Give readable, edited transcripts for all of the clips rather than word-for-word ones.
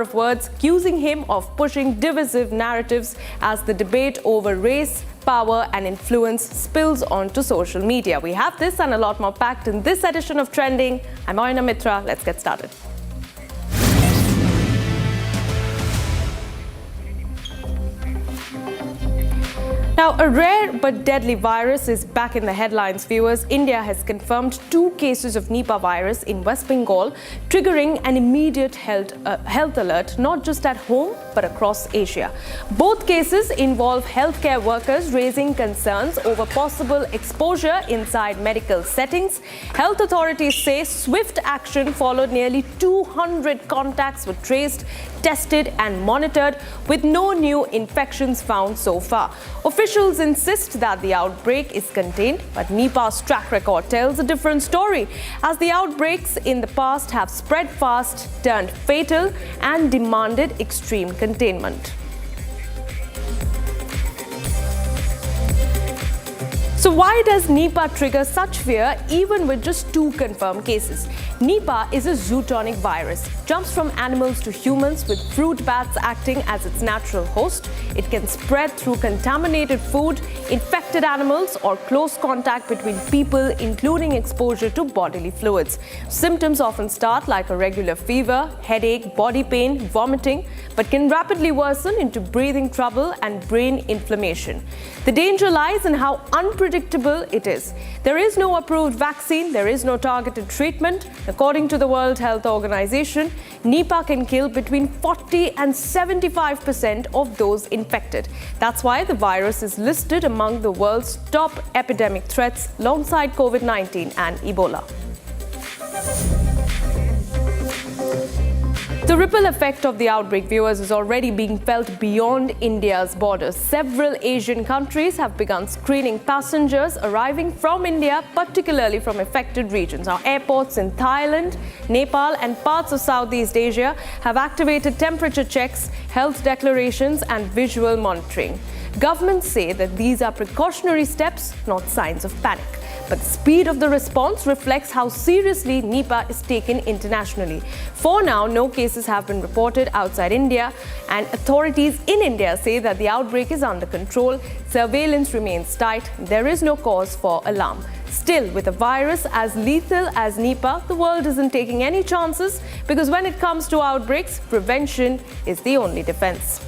of words, accusing him of pushing divisive narratives as the debate over race, power and influence spills onto social media. We have this and a lot more packed in this edition of Trending. I'm Moina Mitra. Let's get started. Now, a rare but deadly virus is back in the headlines, viewers. India has confirmed 2 cases of Nipah virus in West Bengal, triggering an immediate health alert, not just at home, but across Asia. Both cases involve healthcare workers raising concerns over possible exposure inside medical settings. Health authorities say swift action followed. Nearly 200 contacts were traced, tested and monitored, with no new infections found so far. Officials insist that the outbreak is contained, but Nipah's track record tells a different story, as the outbreaks in the past have spread fast, turned fatal, and demanded extreme containment. So why does Nipah trigger such fear even with just 2 confirmed cases? Nipah is a zootonic virus. Jumps from animals to humans, with fruit bats acting as its natural host. It can spread through contaminated food, infected animals, or close contact between people, including exposure to bodily fluids. Symptoms often start like a regular fever, headache, body pain, vomiting, but can rapidly worsen into breathing trouble and brain inflammation. The danger lies in how unpredictable it is. There is no approved vaccine, there is no targeted treatment. According to the World Health Organization, Nipah can kill between 40 and 75% of those infected. That's why the virus is listed among the world's top epidemic threats alongside COVID-19 and Ebola. The ripple effect of the outbreak, viewers, is already being felt beyond India's borders. Several Asian countries have begun screening passengers arriving from India, particularly from affected regions. Our airports in Thailand, Nepal and parts of Southeast Asia have activated temperature checks, health declarations and visual monitoring. Governments say that these are precautionary steps, not signs of panic. But the speed of the response reflects how seriously Nipah is taken internationally. For now, no cases have been reported outside India, and authorities in India say that the outbreak is under control. Surveillance remains tight. There is no cause for alarm. Still, with a virus as lethal as Nipah, the world isn't taking any chances, because when it comes to outbreaks, prevention is the only defense.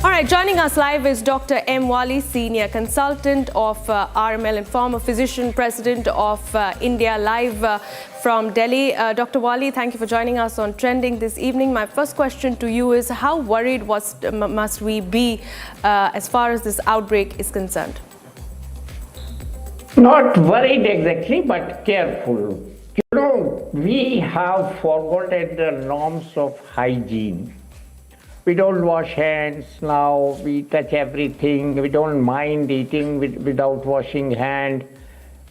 All right, joining us live is Dr. M. Wali, Senior Consultant of RML and former physician, President of India, live from Delhi. Dr. Wali, thank you for joining us on Trending this evening. My first question to you is, how worried must we be as far as this outbreak is concerned? Not worried exactly, but careful. You know, we have forgotten the norms of hygiene. We don't wash hands now, we touch everything, we don't mind eating without washing hand.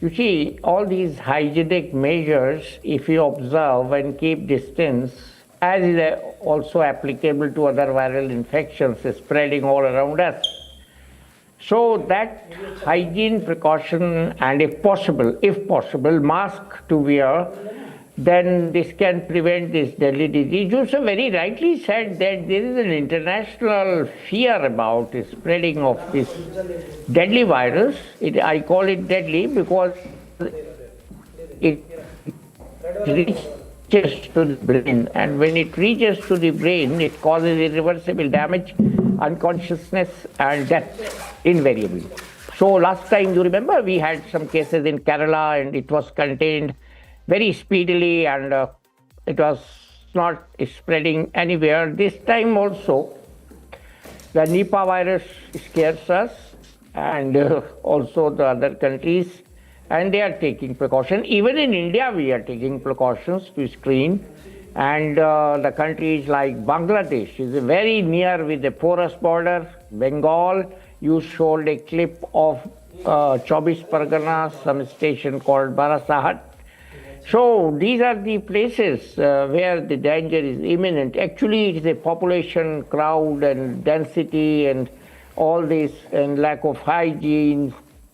You see, all these hygienic measures, if you observe and keep distance, as is also applicable to other viral infections spreading all around us. So that hygiene precaution, and if possible, mask to wear, then this can prevent this deadly disease. You so very rightly said that there is an international fear about the spreading of this deadly virus. I call it deadly because it reaches to the brain, and when it reaches to the brain, it causes irreversible damage, unconsciousness and death invariably. So last time, you remember, we had some cases in Kerala and it was contained very speedily, and it was not spreading anywhere. This time also, the Nipah virus scares us, and also the other countries, and they are taking precaution. Even in India, we are taking precautions to screen, and the countries like Bangladesh is very near with the porous border. Bengal, you showed a clip of Chobis Pargana, some station called Barasahat. So these are the places where the danger is imminent. Actually, it is a population, crowd and density and all this, and lack of hygiene,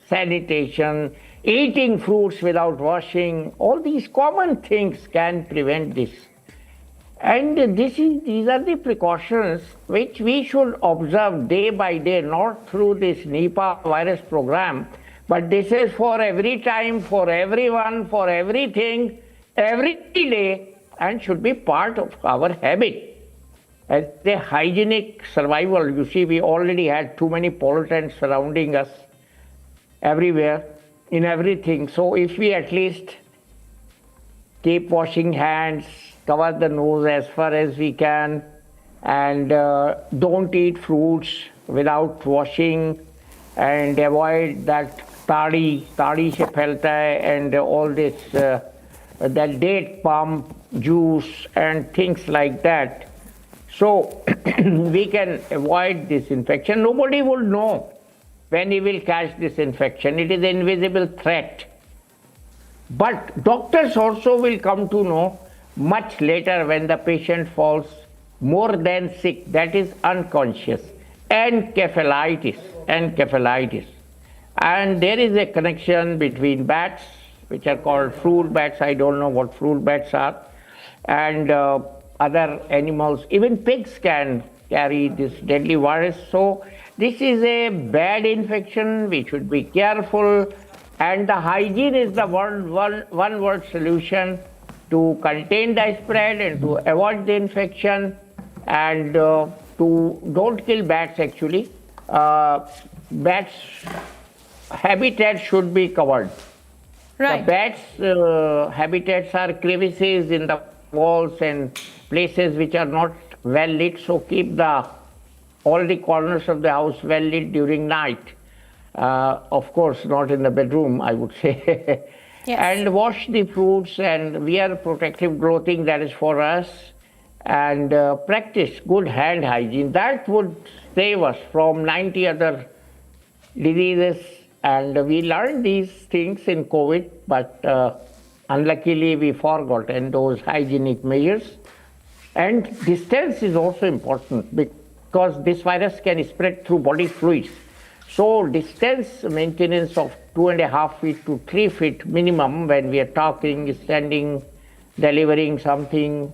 sanitation, eating fruits without washing, all these common things can prevent this. And these are the precautions which we should observe day by day, not through this Nipah virus program, but this is for every time, for everyone, for everything, every day, and should be part of our habit. As a hygienic survival, you see, we already had too many pollutants surrounding us everywhere, in everything. So if we at least keep washing hands, cover the nose as far as we can, and don't eat fruits without washing, and avoid that tadi se phailta hai, and all this, that date palm juice and things like that. So we can avoid this infection. Nobody will know when he will catch this infection. It is an invisible threat. But doctors also will come to know much later when the patient falls more than sick, that is unconscious, encephalitis. And there is a connection between bats, which are called fruit bats. I don't know what fruit bats are, and other animals. Even pigs can carry this deadly virus. So this is a bad infection. We should be careful. And the hygiene is the one word solution to contain the spread and to avoid the infection, and to don't kill bats actually. Bats' habitat should be covered. Right. The bats' habitats are crevices in the walls and places which are not well lit, so keep all the corners of the house well lit during night. Of course, not in the bedroom, I would say. Yes. And wash the fruits and wear protective clothing, that is for us, and practice good hand hygiene. That would save us from 90 other diseases. And we learned these things in COVID, but unluckily we forgot those hygienic measures. And distance is also important because this virus can spread through body fluids. So distance maintenance of 2.5 feet to 3 feet minimum when we are talking, standing, delivering something,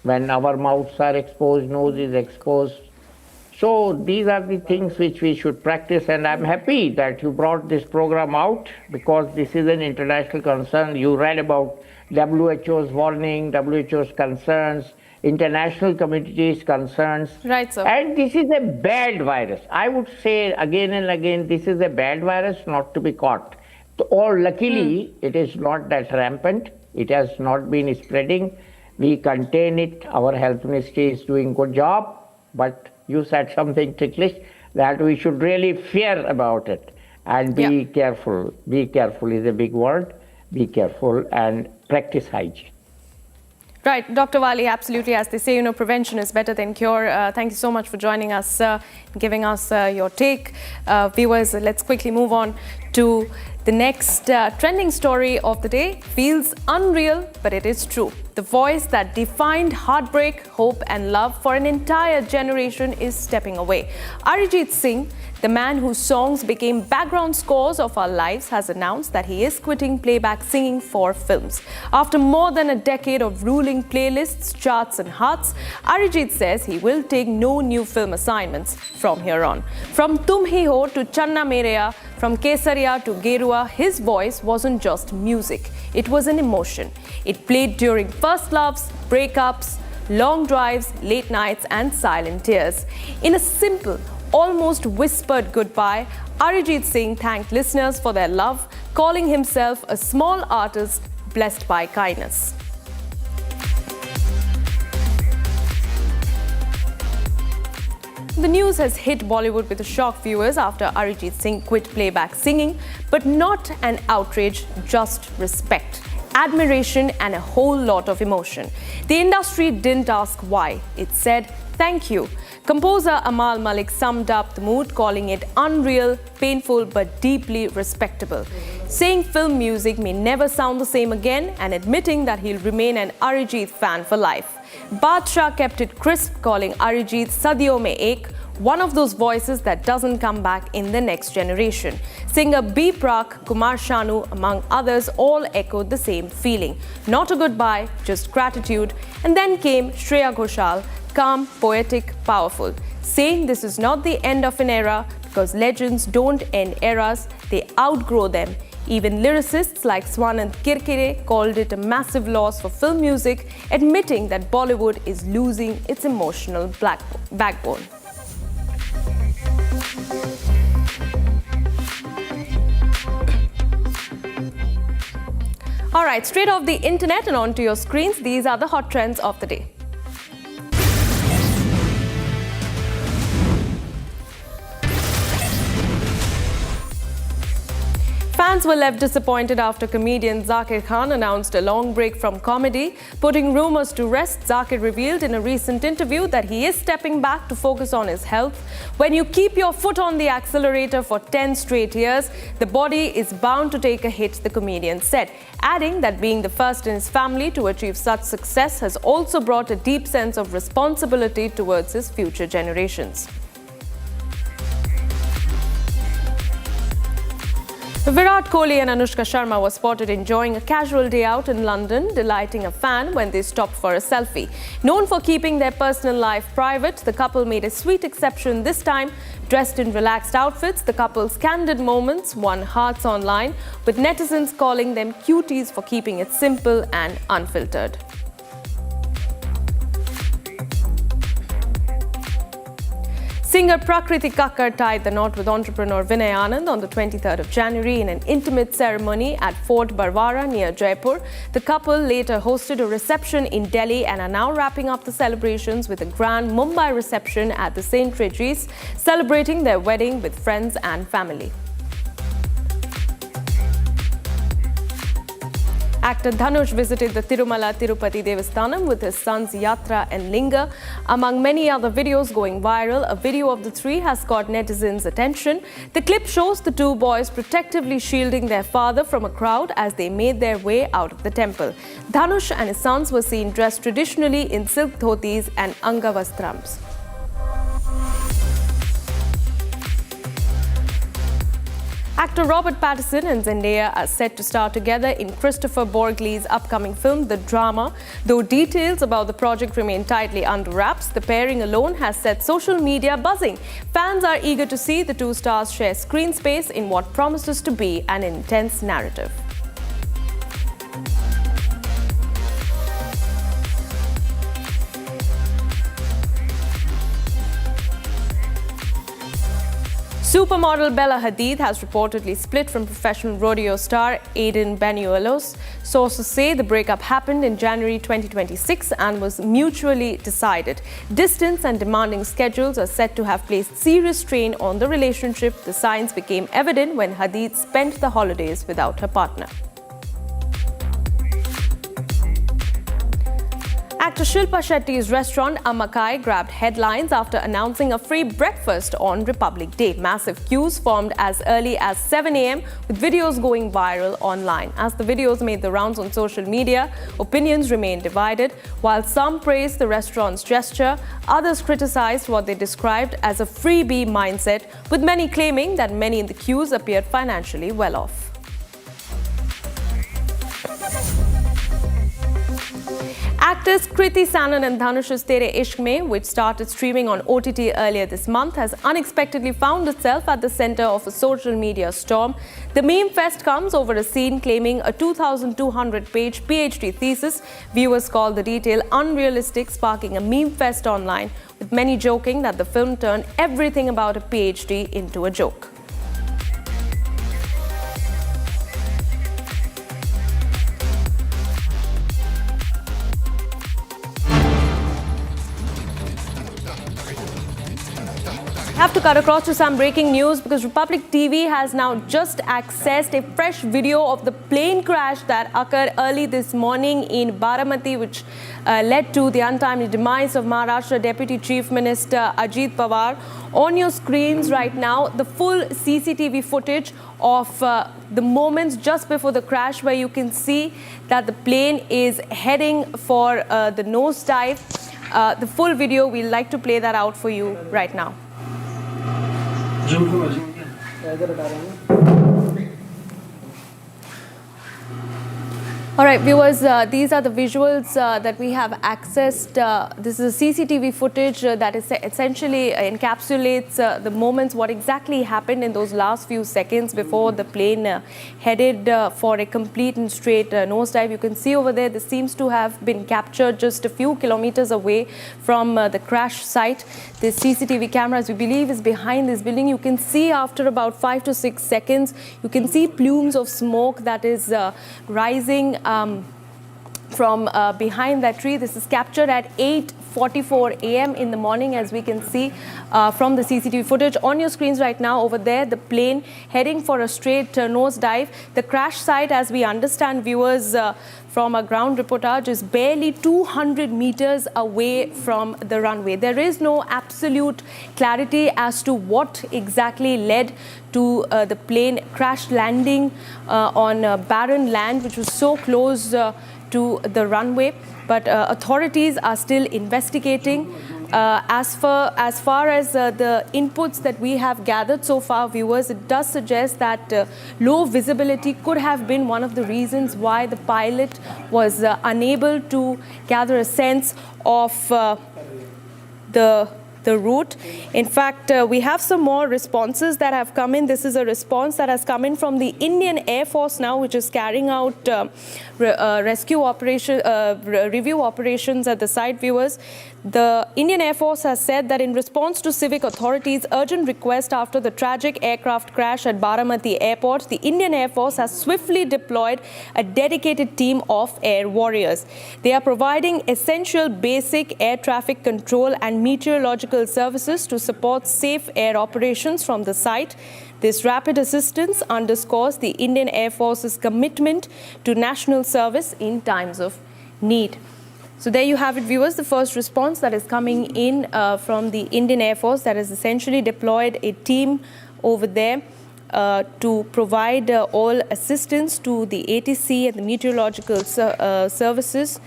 when our mouths are exposed, nose is exposed. So these are the things which we should practice, and I'm happy that you brought this program out because this is an international concern. You read about WHO's warning, WHO's concerns, international community's concerns. Right, sir. And this is a bad virus. I would say again and again, this is a bad virus not to be caught. Or luckily, it is not that rampant. It has not been spreading. We contain it. Our health ministry is doing good job. But you said something ticklish, that we should really fear about it and be careful. Be careful is a big word. Be careful and practice hygiene. Right, Dr. Wali, absolutely. As they say, prevention is better than cure. Thank you so much for joining us, giving us your take. Viewers, let's quickly move on to the next trending story of the day. Feels unreal, but it is true. The voice that defined heartbreak, hope and love for an entire generation is stepping away. Arijit Singh, the man whose songs became background scores of our lives, has announced that he is quitting playback singing for films. After more than a decade of ruling playlists, charts and hearts, Arijit says he will take no new film assignments from here on. From Tum Hi Ho to Channa Mereya, from Kesariya to Gerua, his voice wasn't just music. It was an emotion. It played during first loves, breakups, long drives, late nights and silent tears. In a simple, almost whispered goodbye, Arijit Singh thanked listeners for their love, calling himself a small artist blessed by kindness. The news has hit Bollywood with a shock, viewers, after Arijit Singh quit playback singing, but not an outrage, just respect, admiration and a whole lot of emotion. The industry didn't ask why. It said, "Thank you." Composer Amal Malik summed up the mood, calling it unreal, painful but deeply respectable, saying film music may never sound the same again and admitting that he'll remain an Arijit fan for life. Badshah kept it crisp, calling Arijit Sadiyon Mein Ek, one of those voices that doesn't come back in the next generation. Singer B. Prak, Kumar Sanu, among others, all echoed the same feeling. Not a goodbye, just gratitude. And then came Shreya Ghoshal, calm, poetic, powerful, saying this is not the end of an era because legends don't end eras, they outgrow them. Even lyricists like Swanand Kirkire called it a massive loss for film music, admitting that Bollywood is losing its emotional backbone. All right, straight off the internet and onto your screens, these are the hot trends of the day. Fans were left disappointed after comedian Zakir Khan announced a long break from comedy. Putting rumors to rest, Zakir revealed in a recent interview that he is stepping back to focus on his health. When you keep your foot on the accelerator for 10 straight years, the body is bound to take a hit, the comedian said, adding that being the first in his family to achieve such success has also brought a deep sense of responsibility towards his future generations. Virat Kohli and Anushka Sharma were spotted enjoying a casual day out in London, delighting a fan when they stopped for a selfie. Known for keeping their personal life private, the couple made a sweet exception this time. Dressed in relaxed outfits, the couple's candid moments won hearts online, with netizens calling them cuties for keeping it simple and unfiltered. Singer Prakriti Kakkar tied the knot with entrepreneur Vinay Anand on the 23rd of January in an intimate ceremony at Fort Barwara near Jaipur. The couple later hosted a reception in Delhi and are now wrapping up the celebrations with a grand Mumbai reception at the St. Regis, celebrating their wedding with friends and family. Actor Dhanush visited the Tirumala Tirupati Devasthanam with his sons Yatra and Linga. Among many other videos going viral, a video of the three has caught netizens' attention. The clip shows the two boys protectively shielding their father from a crowd as they made their way out of the temple. Dhanush and his sons were seen dressed traditionally in silk dhotis and angavastrams. Actor Robert Pattinson and Zendaya are set to star together in Christopher Borgle's upcoming film, The Drama. Though details about the project remain tightly under wraps, the pairing alone has set social media buzzing. Fans are eager to see the two stars share screen space in what promises to be an intense narrative. Supermodel Bella Hadid has reportedly split from professional rodeo star Aiden Banuelos. Sources say the breakup happened in January 2026 and was mutually decided. Distance and demanding schedules are said to have placed serious strain on the relationship. The signs became evident when Hadid spent the holidays without her partner. Actor Shilpa Shetty's restaurant Amakai grabbed headlines after announcing a free breakfast on Republic Day. Massive queues formed as early as 7 a.m. with videos going viral online. As the videos made the rounds on social media, opinions remained divided. While some praised the restaurant's gesture, others criticized what they described as a freebie mindset, with many claiming that many in the queues appeared financially well off. Actors Kriti Sanon and Dhanush's Tere Ishq Mein, which started streaming on OTT earlier this month, has unexpectedly found itself at the center of a social media storm. The meme fest comes over a scene claiming a 2,200-page PhD thesis. Viewers call the detail unrealistic, sparking a meme fest online, with many joking that the film turned everything about a PhD into a joke. Have to cut across to some breaking news because Republic TV has now just accessed a fresh video of the plane crash that occurred early this morning in Baramati, which led to the untimely demise of Maharashtra Deputy Chief Minister Ajit Pawar. On your screens right now, the full CCTV footage of the moments just before the crash, where you can see that the plane is heading for the nosedive. The full video, we'd like to play that out for you right now. All right, viewers, these are the visuals that we have accessed. This is CCTV footage that is essentially encapsulates the moments, what exactly happened in those last few seconds before the plane headed for a complete and straight nosedive. You can see over there, this seems to have been captured just a few kilometers away from the crash site. This CCTV camera, as we believe, is behind this building. You can see after about 5 to 6 seconds, you can see plumes of smoke that is rising from behind that tree. This is captured at 8:44 a.m. in the morning, as we can see from the CCTV footage on your screens right now. Over there, the plane heading for a straight nosedive. The crash site, as we understand, viewers, from a ground reportage, is barely 200 meters away from the runway. There is no absolute clarity as to what exactly led to the plane crash landing on barren land, which was so close to the runway. But authorities are still investigating. As far as the inputs that we have gathered so far, viewers, it does suggest that low visibility could have been one of the reasons why the pilot was unable to gather a sense of the route. In fact, we have some more responses that have come in. This is a response that has come in from the Indian Air Force now, which is carrying out rescue operation, review operations at the site, viewers. The Indian Air Force has said that in response to civic authorities' urgent request after the tragic aircraft crash at Baramati Airport, the Indian Air Force has swiftly deployed a dedicated team of air warriors. They are providing essential basic air traffic control and meteorological services to support safe air operations from the site. This rapid assistance underscores the Indian Air Force's commitment to national service in times of need. So there you have it, viewers, the first response that is coming in from the Indian Air Force, that has essentially deployed a team over there to provide all assistance to the ATC and the meteorological services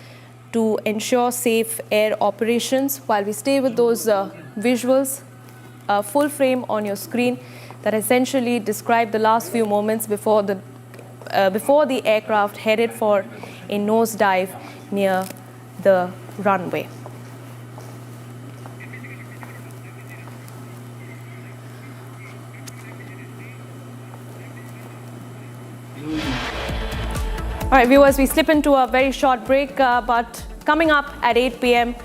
to ensure safe air operations. While we stay with those visuals, full frame on your screen, that essentially describe the last few moments before the aircraft headed for a nosedive near the runway. All right, viewers, we slip into a very short break, but coming up at 8 p.m.,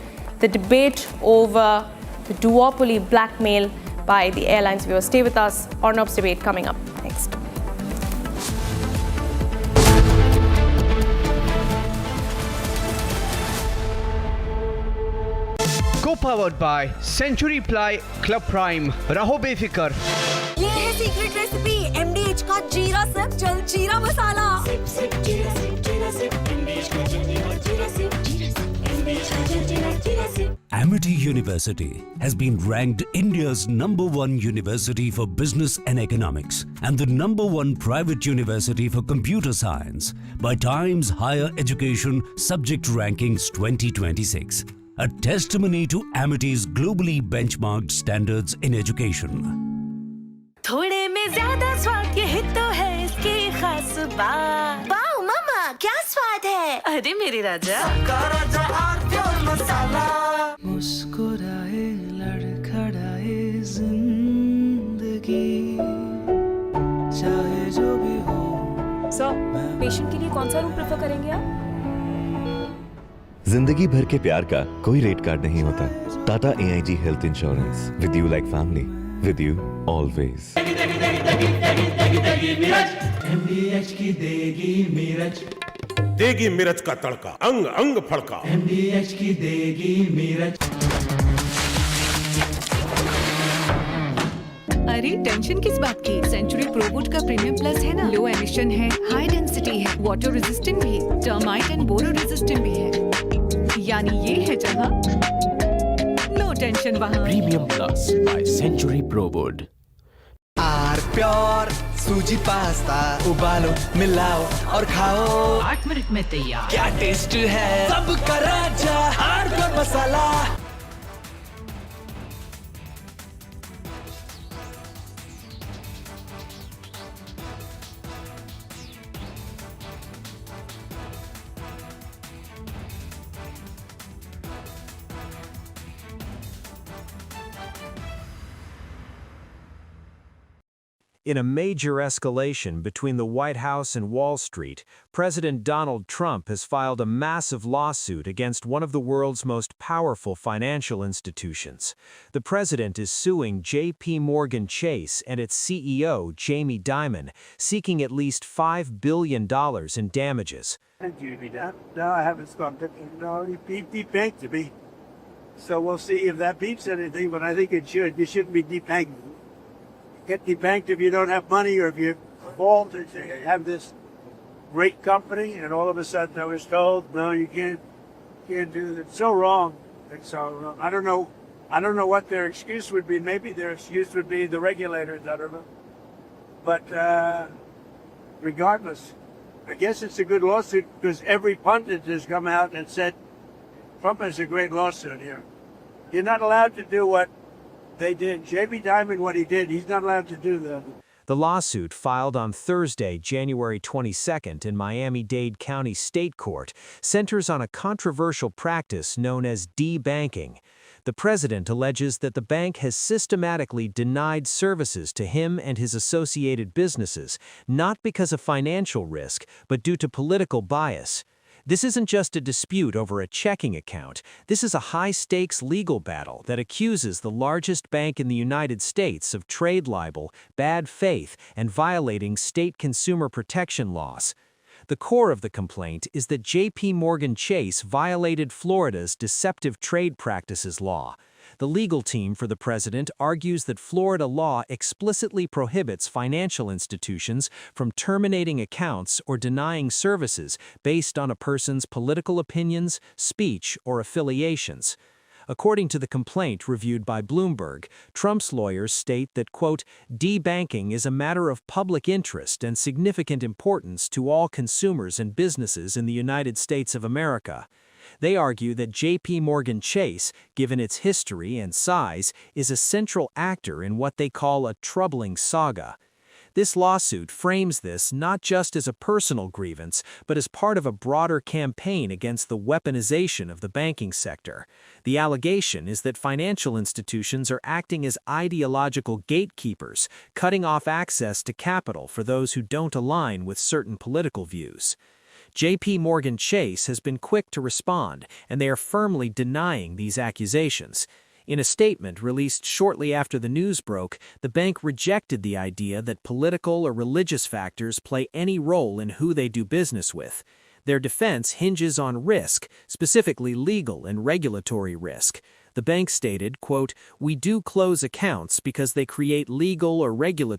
the debate over the duopoly blackmail by the airlines. Viewers, stay with us. Arnab's debate coming up next. Co-powered by Century Ply Club Prime. Raho befikar. ये है secret recipe MDH का जीरा SIP जल जीरा मसाला। SIP SIP जीरा SIP MDH का जल जीरा सिप MDH का जल जीरा SIP. Amity University has been ranked India's #1 university for business and economics and the #1 private university for computer science by Times Higher Education Subject Rankings 2026. A testimony to Amity's globally benchmarked standards in education. थोड़े में ज्यादा स्वाद ये तो है इसकी खास बात। वाओ मामा क्या स्वाद है? अरे मेरे राजा राजा और प्योर मसाला। मुस्कुराए लड़खड़ाए जिंदगी चाहे जो भी हो। सर, पेशेंट के लिए कौन सा रूम प्रेफर करेंगे आप? जिंदगी भर के प्यार का कोई रेट कार्ड नहीं होता। Tata AIG health insurance, with you like family, with you always. MDH की देगी मिर्च, देगी मिर्च का तड़का, अंग अंग फड़का। MDH की देगी मिर्च। अरे टेंशन किस बात की? सेंचुरी प्रोवुड का प्रीमियम प्लस है ना, लो एमिशन है, हाई डेंसिटी है, वाटर रेजिस्टेंट भी, टर्माइट एंड बोरो रेजिस्टेंट भी है। यानी ये है जहां नो टेंशन वहां। Premium plus by Century Prowood. आर प्योर सूजी पास्ता, उबालो मिलाओ और खाओ, 8 मिनट में तैयार। क्या टेस्ट है सबका राजा आर प्योर मसाला। In a major escalation between the White House and Wall Street, President Donald Trump has filed a massive lawsuit against one of the world's most powerful financial institutions. The president is suing J.P. Morgan Chase and its CEO, Jamie Dimon, seeking at least $5 billion in damages. No, I haven't stopped it. No, he debanked to me. So we'll see if that beeps anything, but I think it should. You shouldn't be debanked. Get debanked if you don't have money or if you fall to have this great company, and all of a sudden I was told, no, you can't do that. It's so wrong. It's so wrong. I don't know what their excuse would be. Maybe their excuse would be the regulators. I don't know. But regardless, I guess it's a good lawsuit because every pundit has come out and said Trump has a great lawsuit here. You're not allowed to do what they did. Jamie Dimon, what he did, he's not allowed to do that. The lawsuit, filed on Thursday, January 22nd in Miami-Dade County State Court, centers on a controversial practice known as debanking. The president alleges that the bank has systematically denied services to him and his associated businesses, not because of financial risk, but due to political bias. This isn't just a dispute over a checking account. This is a high-stakes legal battle that accuses the largest bank in the United States of trade libel, bad faith, and violating state consumer protection laws. The core of the complaint is that J.P. Morgan Chase violated Florida's deceptive trade practices law. The legal team for the president argues that Florida law explicitly prohibits financial institutions from terminating accounts or denying services based on a person's political opinions, speech, or affiliations. According to the complaint reviewed by Bloomberg, Trump's lawyers state that, quote, debanking is a matter of public interest and significant importance to all consumers and businesses in the United States of America. They argue that J.P. Morgan Chase, given its history and size, is a central actor in what they call a troubling saga. This lawsuit frames this not just as a personal grievance, but as part of a broader campaign against the weaponization of the banking sector. The allegation is that financial institutions are acting as ideological gatekeepers, cutting off access to capital for those who don't align with certain political views. J.P. Morgan Chase has been quick to respond, and they are firmly denying these accusations. In a statement released shortly after the news broke, the bank rejected the idea that political or religious factors play any role in who they do business with. Their defense hinges on risk, specifically legal and regulatory risk. The bank stated, quote, we do close accounts because they create legal or regulatory